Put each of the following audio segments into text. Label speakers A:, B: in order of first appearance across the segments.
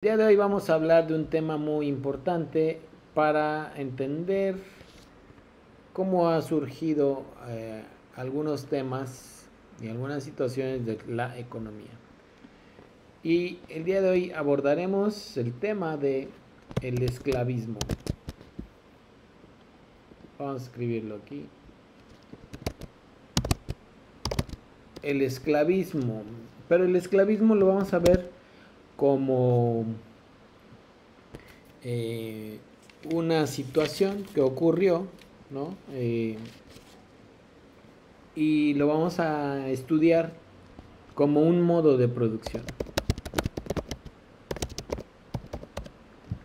A: El día de hoy vamos a hablar de un tema muy importante para entender cómo ha surgido algunos temas y algunas situaciones de la economía. Y el día de hoy abordaremos el tema de el esclavismo. Vamos a escribirlo aquí. El esclavismo. Pero el esclavismo lo vamos a ver como una situación que ocurrió, ¿no? Y lo vamos a estudiar como un modo de producción.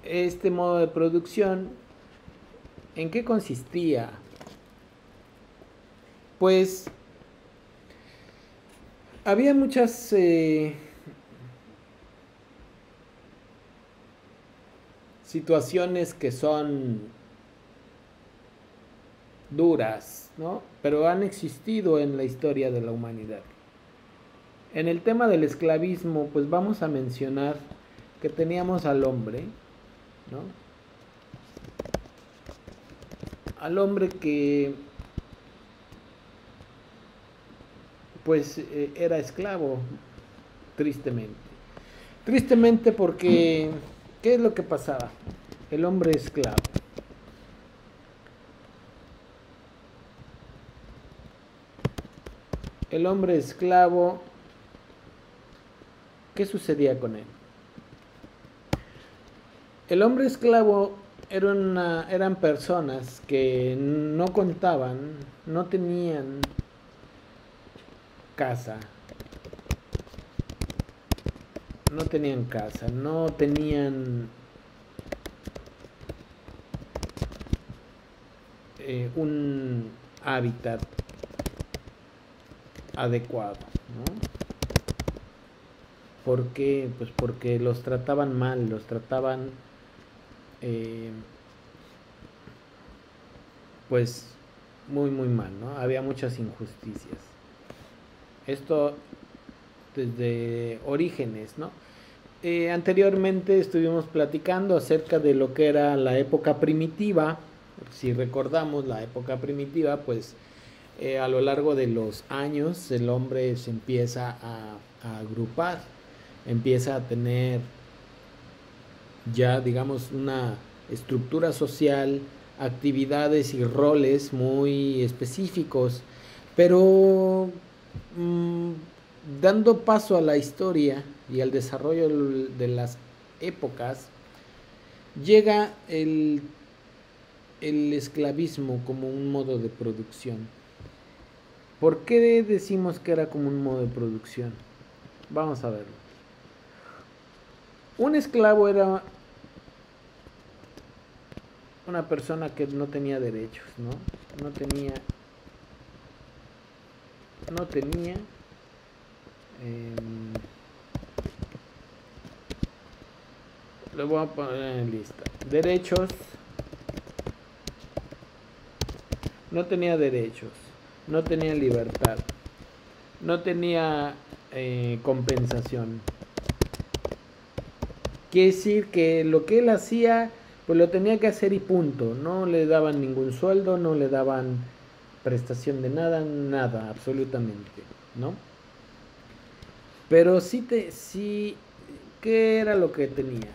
A: Este modo de producción, ¿en qué consistía? Pues había muchas situaciones que son duras, ¿no? Pero han existido en la historia de la humanidad. En el tema del esclavismo, pues vamos a mencionar que teníamos al hombre, ¿no? Al hombre que pues era esclavo, tristemente. Tristemente porque, ¿qué es lo que pasaba? El hombre esclavo. El hombre esclavo, ¿qué sucedía con él? El hombre esclavo eran personas que no contaban, no tenían casa, no tenían un hábitat adecuado, ¿no? ¿Por qué? Pues porque los trataban mal, los trataban pues muy mal, ¿no? Había muchas injusticias. Esto desde orígenes, ¿no? Anteriormente estuvimos platicando acerca de lo que era la época primitiva. Si recordamos la época primitiva, pues a lo largo de los años el hombre se empieza a agrupar, empieza a tener ya digamos una estructura social, actividades y roles muy específicos, pero dando paso a la historia y al desarrollo de las épocas, llega el esclavismo como un modo de producción. ¿Por qué decimos que era como un modo de producción? Vamos a verlo. Un esclavo era una persona que no tenía derechos, ¿no? No tenía lo voy a poner en lista. Derechos. No tenía derechos. No tenía libertad. No tenía compensación. Quiere decir que lo que él hacía, pues lo tenía que hacer y punto. No le daban ningún sueldo, no le daban prestación de nada, nada, absolutamente, ¿no? Pero sí, ¿qué era lo que tenía?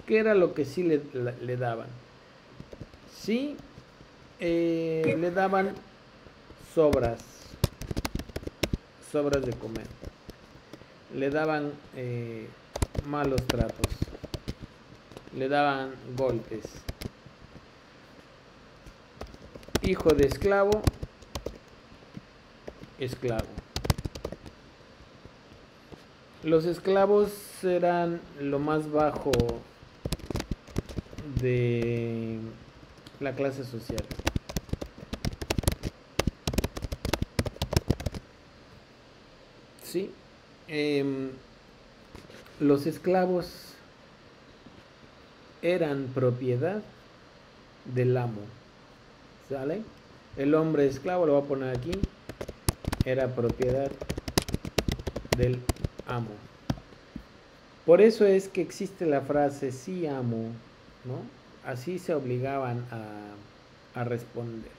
A: ¿Qué era lo que sí le daban? Sí, le daban sobras de comer. Le daban malos tratos. Le daban golpes. Hijo de esclavo, esclavo. Los esclavos eran lo más bajo de la clase social. Sí, los esclavos eran propiedad del amo. ¿Sale? El hombre esclavo, lo voy a poner aquí, era propiedad del amo. Por eso es que existe la frase sí amo, ¿no? Así se obligaban a responder.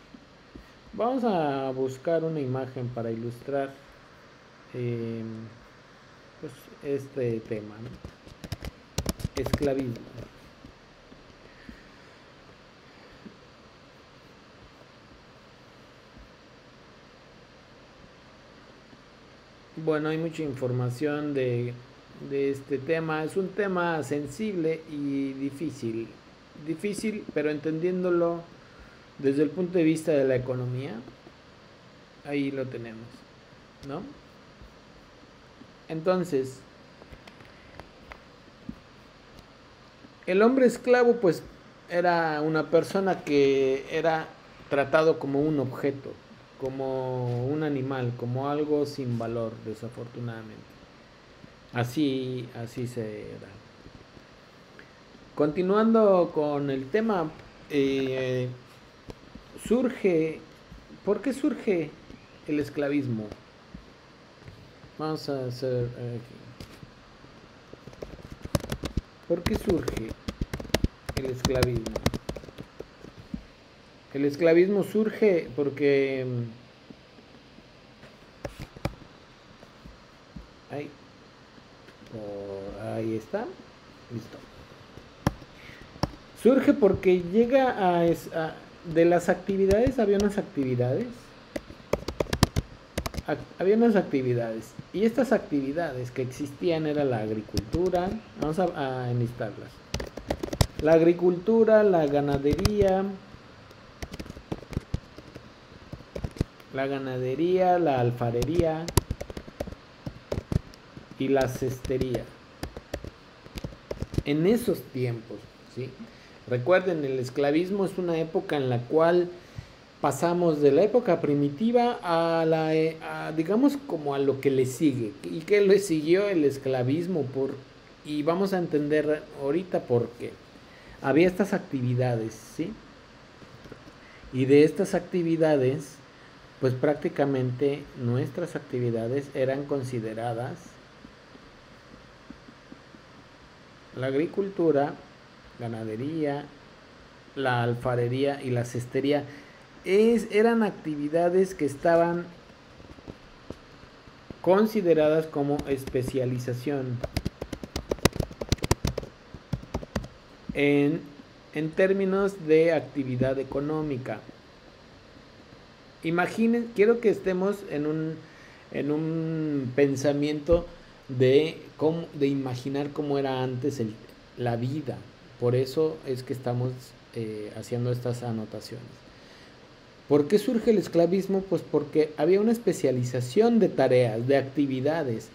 A: Vamos a buscar una imagen para ilustrar eh, pues, este tema, ¿no? Esclavismo. Bueno, hay mucha información de este tema. Es un tema sensible y difícil. Difícil, pero entendiéndolo desde el punto de vista de la economía, ahí lo tenemos, ¿no? Entonces, el hombre esclavo pues era una persona que era tratado como un objeto, como un animal, como algo sin valor, desafortunadamente. Así se da. Continuando con el tema, eh, surge, ¿por qué surge el esclavismo? Vamos a hacer aquí. ¿Por qué surge el esclavismo? El esclavismo surge porque ahí, ahí está, listo. Surge porque llega de las actividades, había unas actividades y estas actividades que existían era la agricultura, vamos a enlistarlas. La agricultura, la ganadería, la alfarería y la cestería. En esos tiempos, ¿sí? Recuerden, el esclavismo es una época en la cual pasamos de la época primitiva digamos como a lo que le sigue. ¿Y qué le siguió? El esclavismo. Y vamos a entender ahorita por qué. Había estas actividades, ¿sí? Y de estas actividades, pues prácticamente nuestras actividades eran consideradas la agricultura, ganadería, la alfarería y la cestería. Eran actividades que estaban consideradas como especialización en términos de actividad económica. Imaginen, quiero que estemos en un pensamiento de imaginar cómo era antes la vida. Por eso es que estamos haciendo estas anotaciones. ¿Por qué surge el esclavismo? Pues porque había una especialización de tareas, de actividades,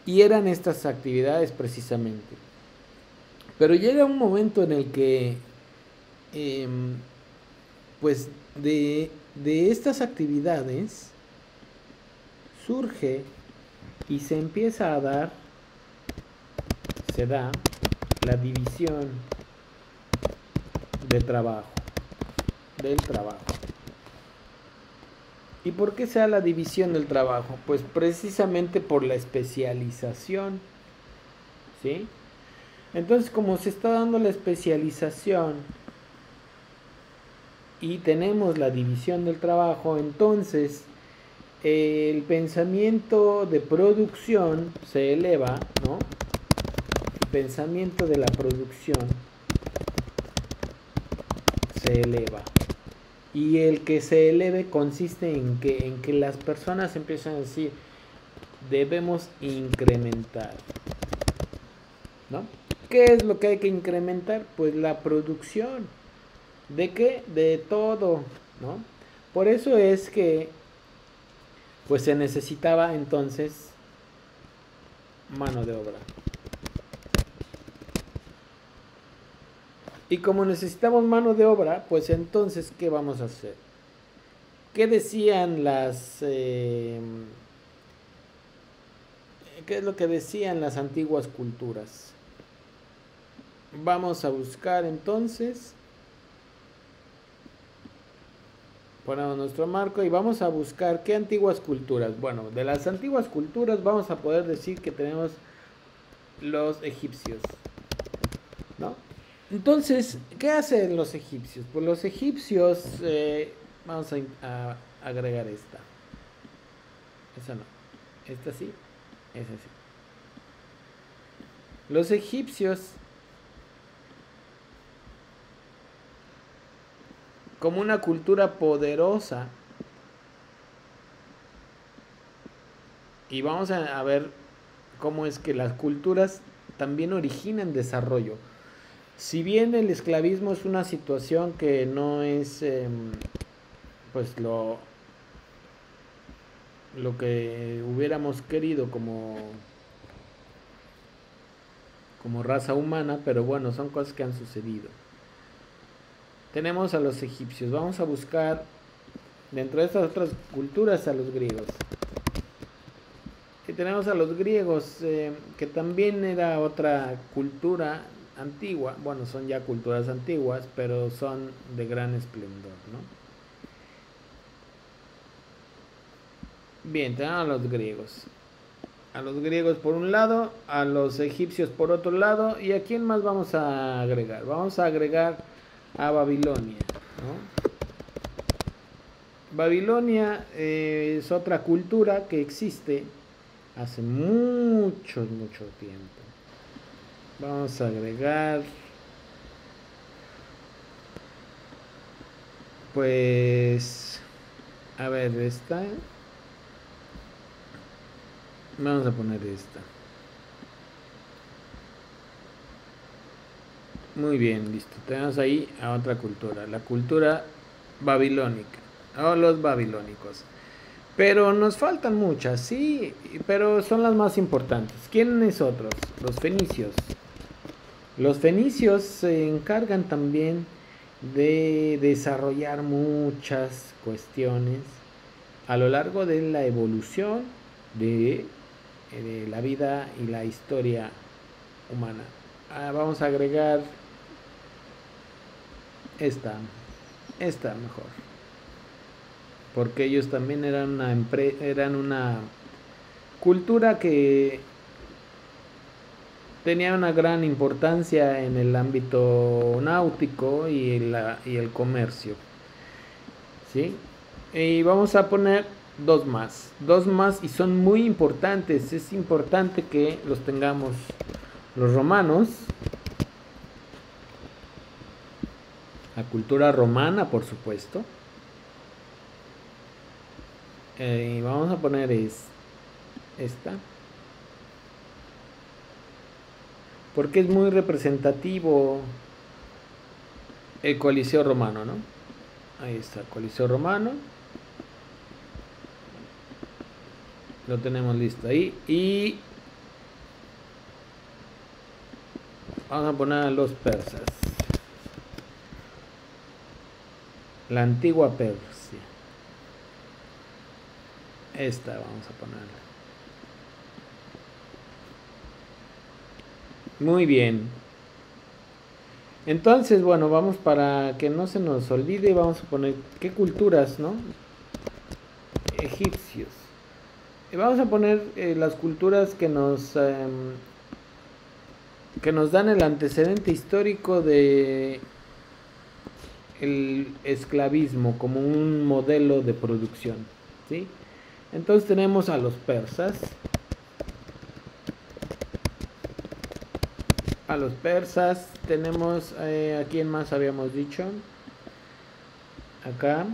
A: y eran estas actividades precisamente. Pero llega un momento en el que, pues de estas actividades surge y se empieza a dar, se da la división del trabajo. ¿Y por qué se da la división del trabajo? Pues precisamente por la especialización, ¿sí? Entonces, como se está dando la especialización y tenemos la división del trabajo, entonces el pensamiento de producción se eleva, ¿no? El pensamiento de la producción se eleva. Y el que se eleve consiste en que las personas empiezan a decir, debemos incrementar, ¿no? ¿Qué es lo que hay que incrementar? Pues la producción. ¿De qué? De todo, ¿no? Por eso es que pues se necesitaba entonces mano de obra. Y como necesitamos mano de obra, pues entonces, ¿qué vamos a hacer? ¿Qué decían qué es lo que decían las antiguas culturas? Vamos a buscar entonces, ponemos nuestro marco y vamos a buscar qué antiguas culturas. Bueno, de las antiguas culturas vamos a poder decir que tenemos los egipcios, ¿no? Entonces, ¿qué hacen los egipcios? Pues los egipcios, vamos a agregar esta. Esa no. Esta sí. Esa sí. Los egipcios, como una cultura poderosa, y vamos a ver cómo es que las culturas también originan desarrollo. Si bien el esclavismo es una situación que no es pues lo que hubiéramos querido como raza humana, pero bueno, son cosas que han sucedido. Tenemos a los egipcios, vamos a buscar dentro de estas otras culturas a los griegos. Y tenemos a los griegos, que también era otra cultura antigua, bueno, son ya culturas antiguas, pero son de gran esplendor, ¿no? Bien, tenemos a los griegos. A los griegos por un lado, a los egipcios por otro lado, ¿y a quién más vamos a agregar? Vamos a agregar a Babilonia, ¿no? Babilonia es otra cultura que existe hace mucho tiempo. Vamos a agregar, pues, a ver, esta. Vamos a poner esta. Muy bien, listo. Tenemos ahí a otra cultura, la cultura babilónica, o los babilónicos. Pero nos faltan muchas, sí, pero son las más importantes. ¿Quiénes otros? Los fenicios. Los fenicios se encargan también de desarrollar muchas cuestiones a lo largo de la evolución de la vida y la historia humana. Vamos a agregar esta mejor, porque ellos también eran una cultura que tenía una gran importancia en el ámbito náutico y el comercio, ¿sí? Y vamos a poner dos más y son muy importantes. Es importante que los tengamos. Los romanos, la cultura romana, por supuesto. Y vamos a poner esta, porque es muy representativo el Coliseo romano, ¿no? Ahí está, Coliseo romano. Lo tenemos listo ahí. Y vamos a poner a los persas. La antigua Persia. Esta vamos a ponerla. Muy bien. Entonces, bueno, vamos, para que no se nos olvide, vamos a poner qué culturas, ¿no? Egipcios. Y vamos a poner las culturas que nos dan el antecedente histórico de el esclavismo como un modelo de producción, ¿sí? Entonces tenemos a los persas. A los persas tenemos, ¿a quién más habíamos dicho? Acá.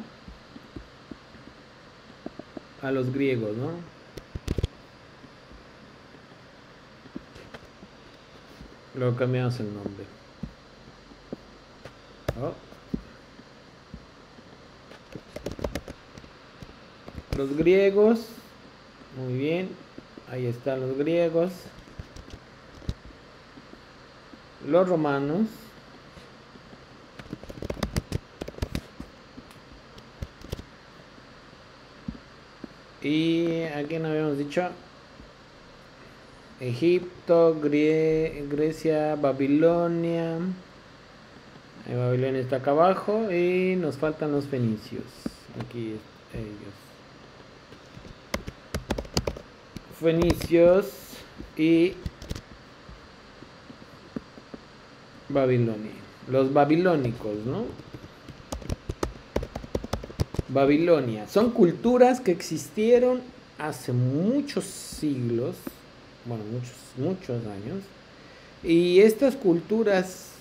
A: A los griegos, ¿no? Luego cambiamos el nombre. Oh. Los griegos. Muy bien. Ahí están los griegos. Los romanos. Y a quién habíamos dicho. Egipto, Grecia, Babilonia. Babilonia está acá abajo. Y nos faltan los fenicios. Aquí ellos. Fenicios. Y Babilonia. Los babilónicos, ¿no? Babilonia. Son culturas que existieron hace muchos siglos, bueno, muchos años. Y estas culturas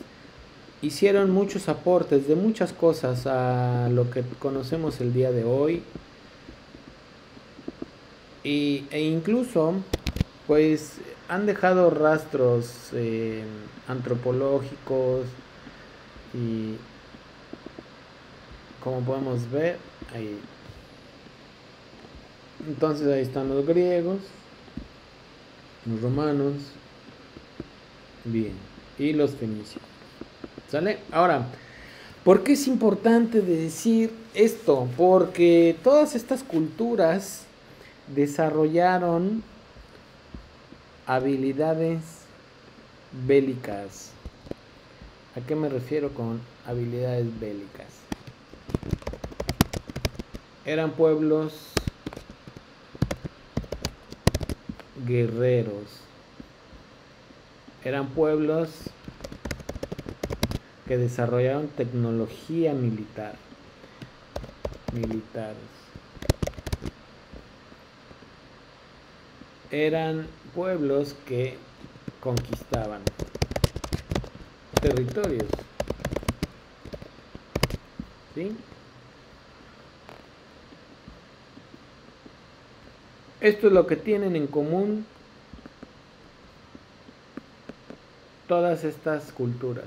A: hicieron muchos aportes de muchas cosas a lo que conocemos el día de hoy. E incluso, pues, han dejado rastros antropológicos y, como podemos ver, ahí. Entonces ahí están los griegos, los romanos, bien, y los fenicios. ¿Sale? Ahora, ¿por qué es importante decir esto? Porque todas estas culturas desarrollaron habilidades bélicas. ¿A qué me refiero con habilidades bélicas? Eran pueblos guerreros. Eran pueblos que desarrollaron tecnología militares. Eran pueblos que conquistaban territorios. ¿Sí? Esto es lo que tienen en común todas estas culturas.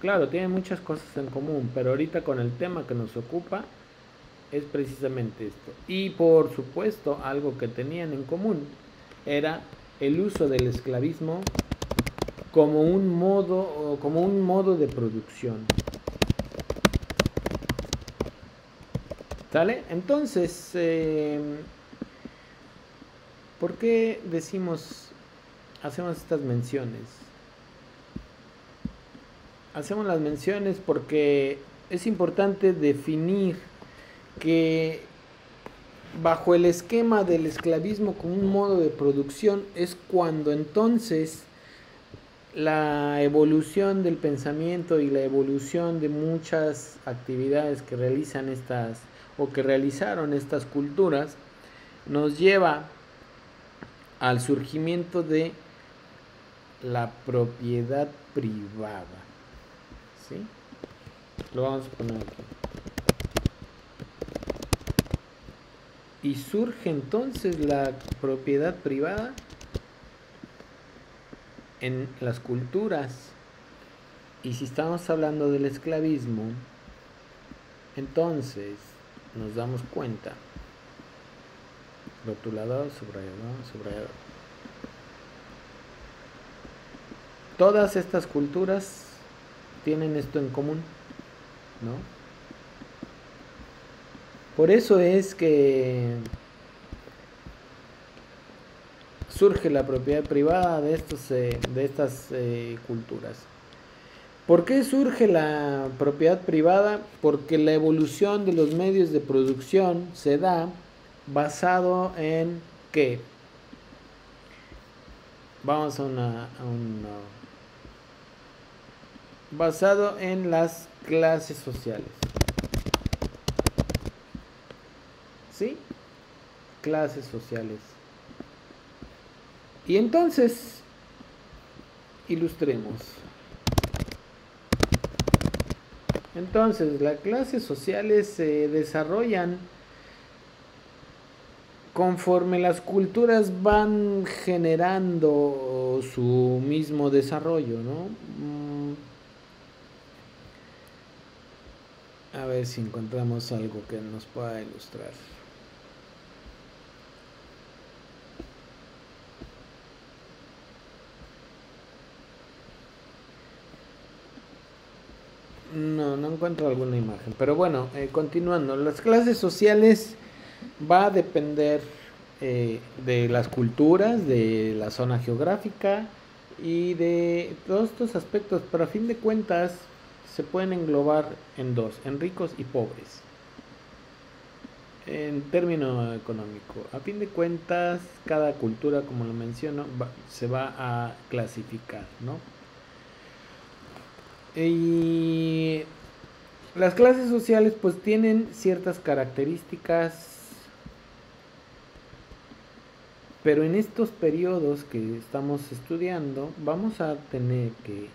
A: Claro, tienen muchas cosas en común, pero ahorita con el tema que nos ocupa es precisamente esto. Y por supuesto, algo que tenían en común era el uso del esclavismo como un modo de producción. ¿Sale? Entonces, ¿por qué hacemos estas menciones? Hacemos las menciones porque es importante definir que bajo el esquema del esclavismo como un modo de producción es cuando entonces la evolución del pensamiento y la evolución de muchas actividades que realizaron estas culturas nos lleva al surgimiento de la propiedad privada. ¿Sí? Lo vamos a poner aquí. Y surge entonces la propiedad privada en las culturas. Y si estamos hablando del esclavismo, entonces nos damos cuenta. Rotulador, subrayador. Todas estas culturas tienen esto en común, ¿no? Por eso es que surge la propiedad privada de estas culturas. ¿Por qué surge la propiedad privada? Porque la evolución de los medios de producción se da basado en ¿qué? Vamos basado en las clases sociales. ¿Sí? Clases sociales. Y entonces, ilustremos. Entonces, las clases sociales se desarrollan conforme las culturas van generando su mismo desarrollo, ¿no? A ver si encontramos algo que nos pueda ilustrar. No encuentro alguna imagen. Pero bueno, continuando. Las clases sociales va a depender de las culturas, de la zona geográfica y de todos estos aspectos. Pero a fin de cuentas se pueden englobar en dos, en ricos y pobres. En término económico, a fin de cuentas, cada cultura, como lo menciono, se va a clasificar, ¿no? Y las clases sociales pues tienen ciertas características, pero en estos periodos que estamos estudiando vamos a tener que,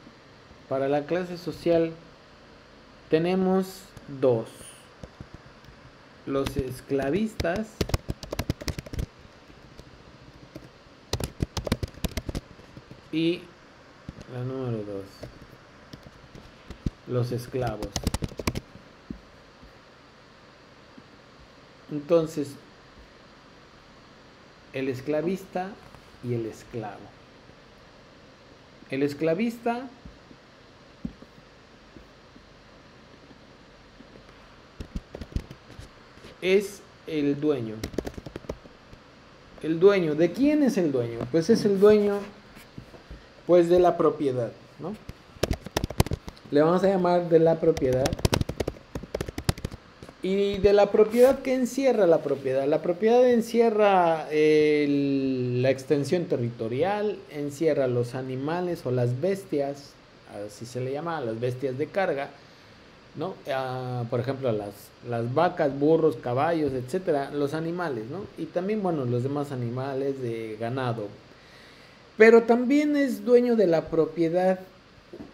A: para la clase social tenemos dos: los esclavistas y la número dos, los esclavos. Entonces, el esclavista y el esclavo. El esclavista es el dueño. ¿El dueño? ¿De quién es el dueño? Pues es el dueño, pues, de la propiedad, ¿no? Le vamos a llamar de la propiedad. Y de la propiedad, ¿qué encierra la propiedad? La propiedad encierra la extensión territorial, encierra los animales o las bestias, así se le llama, a las bestias de carga, ¿no? Por ejemplo, las vacas, burros, caballos, etcétera, los animales, ¿no? Y también, bueno, los demás animales de ganado. Pero también es dueño de la propiedad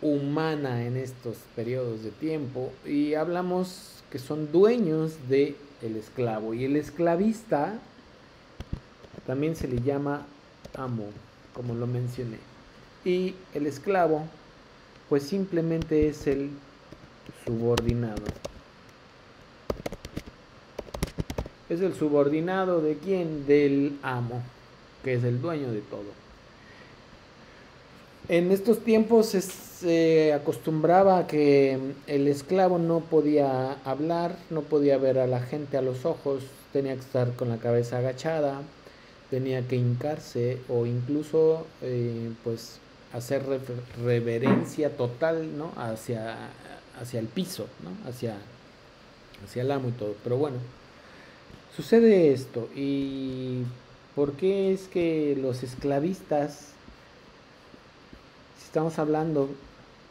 A: humana en estos periodos de tiempo, y hablamos que son dueños del esclavo. Y el esclavista también se le llama amo, como lo mencioné. Y el esclavo, pues simplemente es el subordinado. Es el subordinado de quién? Del amo, que es el dueño de todo. En estos tiempos se acostumbraba a que el esclavo no podía hablar, no podía ver a la gente a los ojos, tenía que estar con la cabeza agachada, tenía que hincarse o incluso pues hacer reverencia total, ¿no? hacia el piso, ¿no? hacia el amo y todo. Pero bueno, sucede esto. ¿Y por qué es que los esclavistas, estamos hablando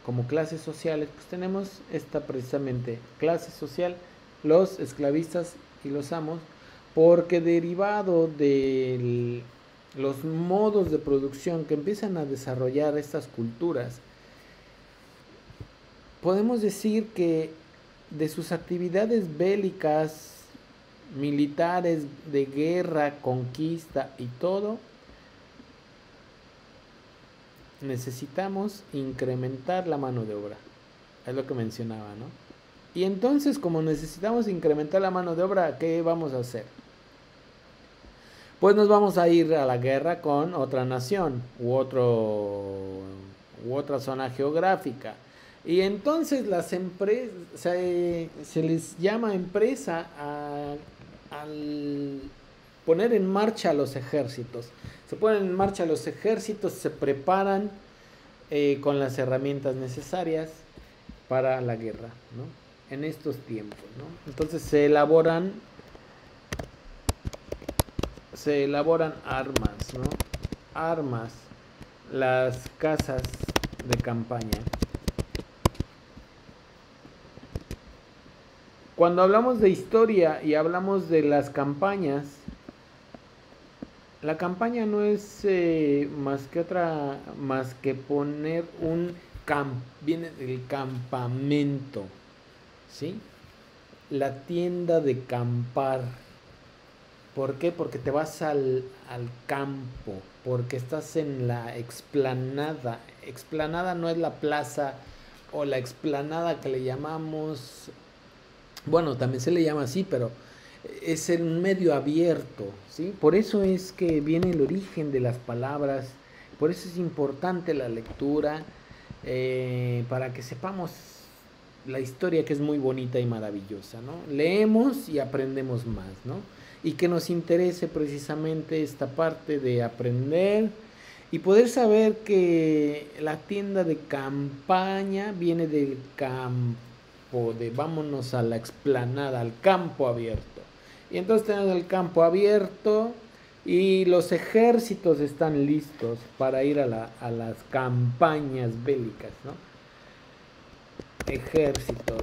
A: como clases sociales, pues tenemos esta precisamente clase social, los esclavistas y los amos, porque derivado de los modos de producción que empiezan a desarrollar estas culturas, podemos decir que de sus actividades bélicas, militares, de guerra, conquista y todo, necesitamos incrementar la mano de obra. Es lo que mencionaba, ¿no? Y entonces, como necesitamos incrementar la mano de obra, ¿qué vamos a hacer? Pues nos vamos a ir a la guerra con otra nación u otra zona geográfica. Y entonces las empresas, se les llama empresa al poner en marcha los ejércitos. Se ponen en marcha los ejércitos, se preparan con las herramientas necesarias para la guerra, ¿no? En estos tiempos, ¿no? Entonces se elaboran armas, ¿no? Armas, las casas de campaña. Cuando hablamos de historia y hablamos de las campañas, la campaña no es más que poner viene del campamento, ¿sí? La tienda de campar. ¿Por qué? Porque te vas al campo, porque estás en la explanada. Explanada no es la plaza o la explanada que le llamamos, bueno, también se le llama así, pero es el medio abierto, ¿sí? Por eso es que viene el origen de las palabras, por eso es importante la lectura, para que sepamos la historia, que es muy bonita y maravillosa, ¿no? Leemos y aprendemos más, ¿no? Y que nos interese precisamente esta parte de aprender y poder saber que la tienda de campaña viene del campo, de vámonos a la explanada, al campo abierto. Y entonces tenemos el campo abierto y los ejércitos están listos para ir a las campañas bélicas, ¿no? ejércitos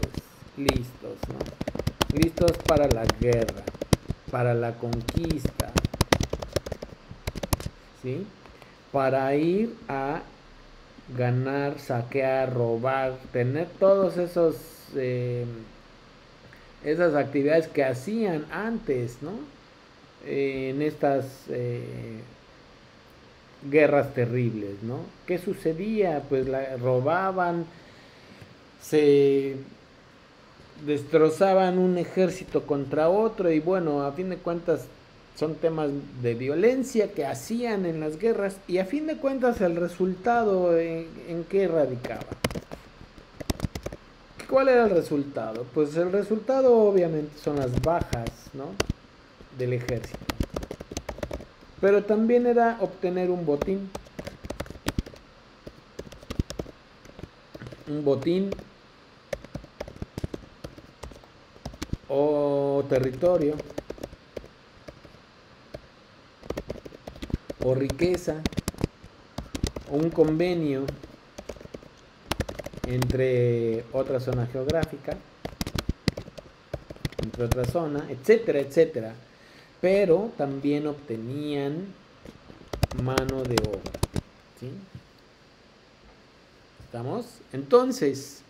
A: listos, ¿no? Listos para la guerra, para la conquista, ¿sí? Para ir a ganar, saquear, robar, tener todos esos esas actividades que hacían antes, ¿no? En estas guerras terribles, ¿no? ¿Qué sucedía? Pues robaban, se destrozaban un ejército contra otro y bueno, a fin de cuentas son temas de violencia que hacían en las guerras y a fin de cuentas el resultado en qué radicaba. ¿Cuál era el resultado? Pues el resultado obviamente son las bajas, ¿no? Del ejército. Pero también era obtener un botín. Un botín o territorio o riqueza o un convenio entre otra zona geográfica, entre otra zona, etcétera, etcétera. Pero también obtenían mano de obra, ¿sí? ¿Estamos? Entonces,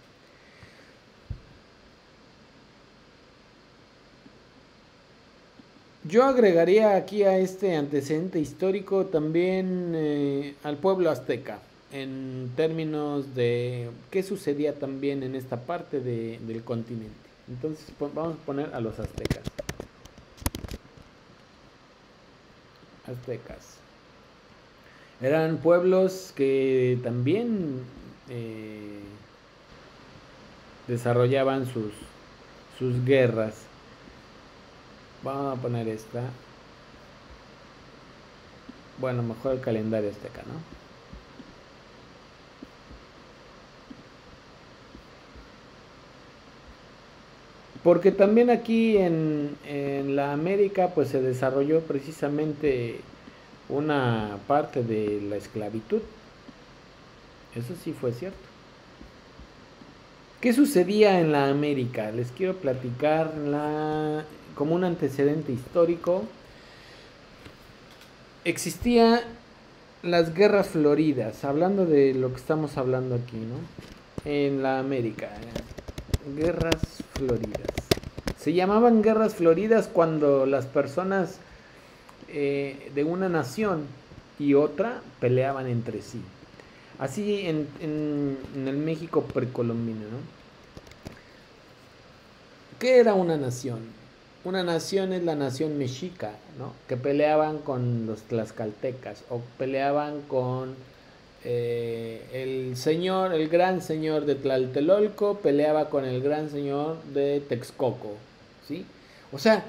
A: yo agregaría aquí a este antecedente histórico también al pueblo azteca, en términos de qué sucedía también en esta parte del continente. Entonces vamos a poner a los aztecas. Aztecas. Eran pueblos que también desarrollaban sus guerras. Vamos a poner esta. Bueno, mejor el calendario azteca, ¿no? Porque también aquí en la América pues se desarrolló precisamente una parte de la esclavitud. Eso sí fue cierto. ¿Qué sucedía en la América? Les quiero platicar como un antecedente histórico. Existían las guerras floridas, hablando de lo que estamos hablando aquí, ¿no? En la América. Guerras floridas. Se llamaban guerras floridas cuando las personas de una nación y otra peleaban entre sí. Así en el México precolombino, ¿no? ¿Qué era una nación? Una nación es la nación mexica, ¿no? Que peleaban con los tlaxcaltecas o peleaban con el gran señor de Tlatelolco peleaba con el gran señor de Texcoco, ¿sí? O sea,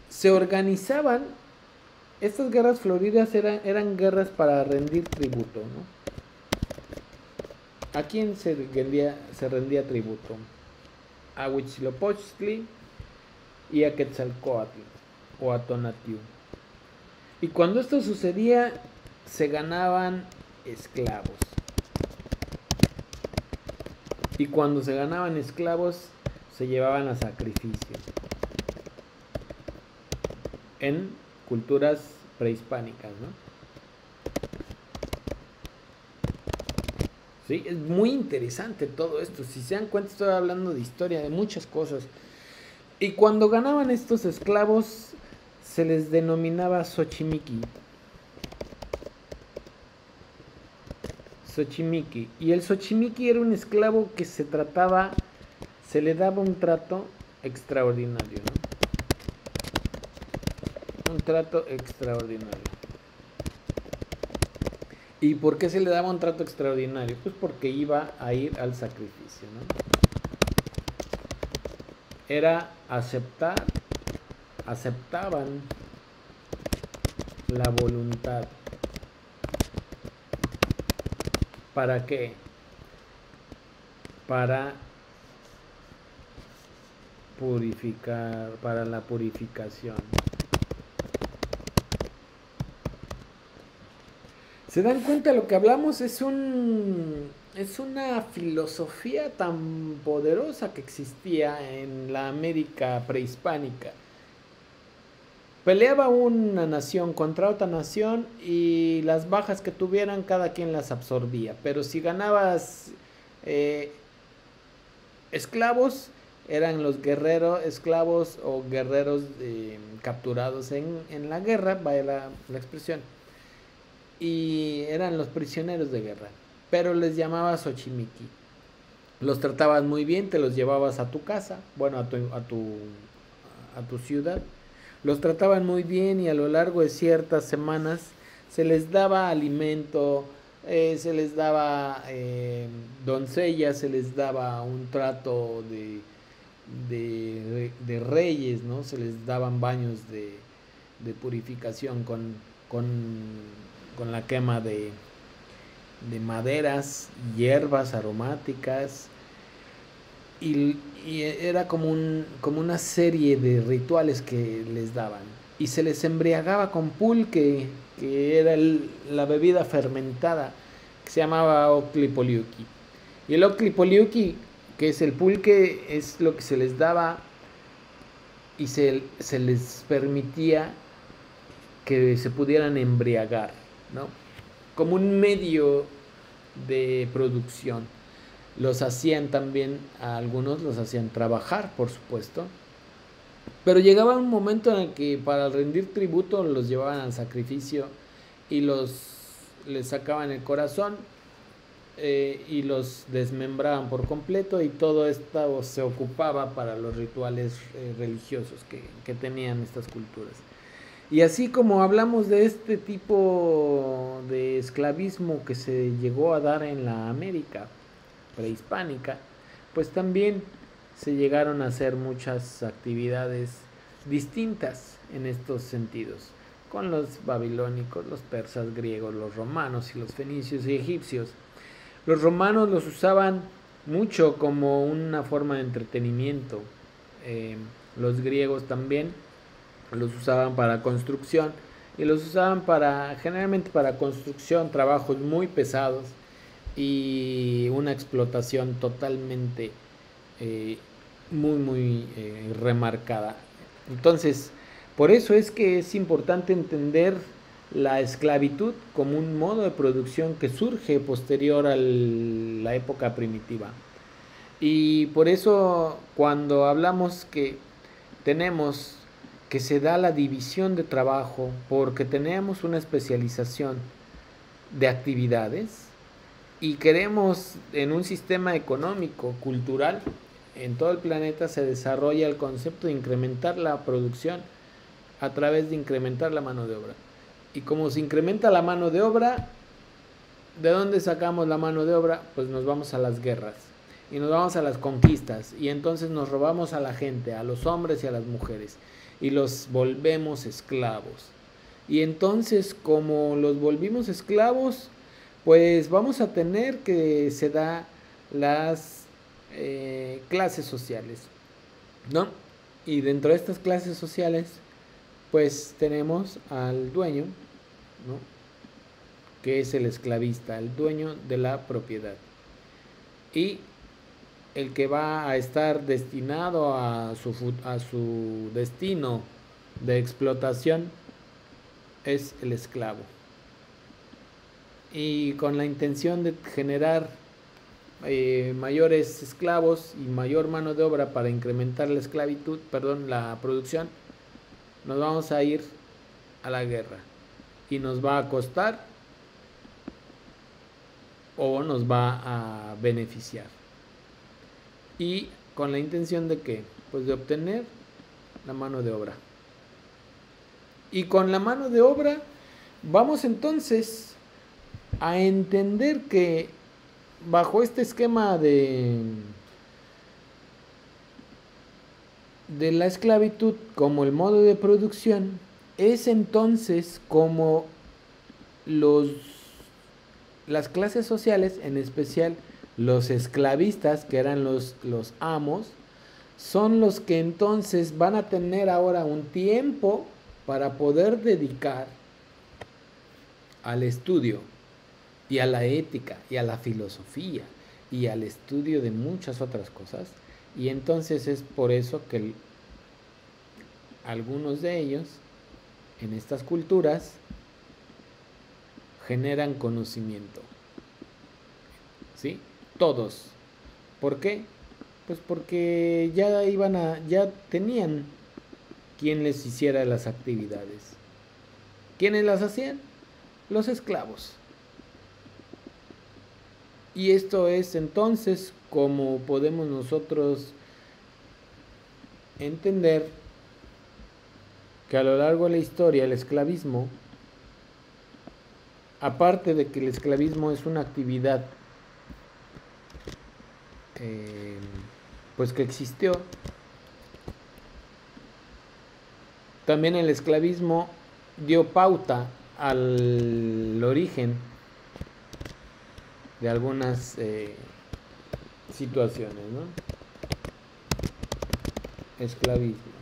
A: se organizaban. Estas guerras floridas eran guerras para rendir tributo, ¿no? ¿A quién se rendía tributo? A Huitzilopochtli y a Quetzalcóatl o a Tonatiuh. Y cuando esto sucedía, se ganaban esclavos. Y cuando se ganaban esclavos, se llevaban a sacrificio. En culturas prehispánicas, ¿no? Sí, es muy interesante todo esto. Si se dan cuenta, estoy hablando de historia, de muchas cosas. Y cuando ganaban estos esclavos, se les denominaba Xochimilco. Xochimilco. Y el Xochimilco era un esclavo que se le daba un trato extraordinario, ¿no? Un trato extraordinario. ¿Y por qué se le daba un trato extraordinario? Pues porque iba a ir al sacrificio, ¿no? Era aceptaban la voluntad. ¿Para qué? Para purificar, para la purificación. ¿Se dan cuenta? Lo que hablamos es un es una filosofía tan poderosa que existía en la América prehispánica. Peleaba una nación contra otra nación y las bajas que tuvieran cada quien las absorbía. Pero si ganabas eh, esclavos, eran los guerreros, esclavos o guerreros capturados en la guerra, vaya la expresión, y eran los prisioneros de guerra, pero les llamabas Xochimilco. Los tratabas muy bien, te los llevabas a tu casa, bueno, a tu ciudad. Los trataban muy bien y a lo largo de ciertas semanas se les daba alimento, se les daba doncellas, se les daba un trato de reyes, ¿no? Se les daban baños de purificación con, con la quema de maderas, hierbas aromáticas, y era como una serie de rituales que les daban. Y se les embriagaba con pulque, que era la bebida fermentada, que se llamaba Oclipoliuqui. Y el Oclipoliuqui, que es el pulque, es lo que se les daba y se les permitía que se pudieran embriagar, ¿no? Como un medio de producción. Los hacían también, a algunos los hacían trabajar, por supuesto, pero llegaba un momento en el que para rendir tributo los llevaban al sacrificio y les sacaban el corazón y los desmembraban por completo, y todo esto se ocupaba para los rituales religiosos que tenían estas culturas. Y así como hablamos de este tipo de esclavismo que se llegó a dar en la América prehispánica, pues también se llegaron a hacer muchas actividades distintas en estos sentidos, con los babilónicos, los persas, griegos, los romanos y los fenicios y egipcios. Los romanos los usaban mucho como una forma de entretenimiento, los griegos también los usaban para construcción, y los usaban generalmente para construcción, trabajos muy pesados y una explotación totalmente muy remarcada. Entonces, por eso es que es importante entender la esclavitud como un modo de producción que surge posterior a la época primitiva. Y por eso cuando hablamos que se da la división de trabajo, porque tenemos una especialización de actividades y queremos en un sistema económico, cultural, en todo el planeta se desarrolla el concepto de incrementar la producción a través de incrementar la mano de obra. Y como se incrementa la mano de obra, ¿de dónde sacamos la mano de obra? Pues nos vamos a las guerras y nos vamos a las conquistas, y entonces nos robamos a la gente, a los hombres y a las mujeres, y los volvemos esclavos. Y entonces, como los volvimos esclavos, pues vamos a tener que se da las clases sociales, ¿no? Y dentro de estas clases sociales, pues tenemos al dueño, ¿no? Que es el esclavista, el dueño de la propiedad. Y el que va a estar destinado a su destino de explotación es el esclavo. Y con la intención de generar mayores esclavos y mayor mano de obra para incrementar la producción, nos vamos a ir a la guerra, y nos va a costar o nos va a beneficiar. Y con la intención de ¿qué? Pues de obtener la mano de obra. Y con la mano de obra vamos entonces a entender que bajo este esquema de la esclavitud como el modo de producción, es entonces como las clases sociales, en especial los esclavistas, que eran los amos, son los que entonces van a tener ahora un tiempo para poder dedicar al estudio y a la ética y a la filosofía y al estudio de muchas otras cosas. Y entonces es por eso que algunos de ellos en estas culturas generan conocimiento, ¿sí? Todos. ¿Por qué? Pues porque ya tenían quien les hiciera las actividades. ¿Quiénes las hacían? Los esclavos. Y esto es entonces como podemos nosotros entender que a lo largo de la historia el esclavismo, aparte de que el esclavismo es una actividad pues que existió, también el esclavismo dio pauta al origen de algunas situaciones, ¿no? Esclavismo.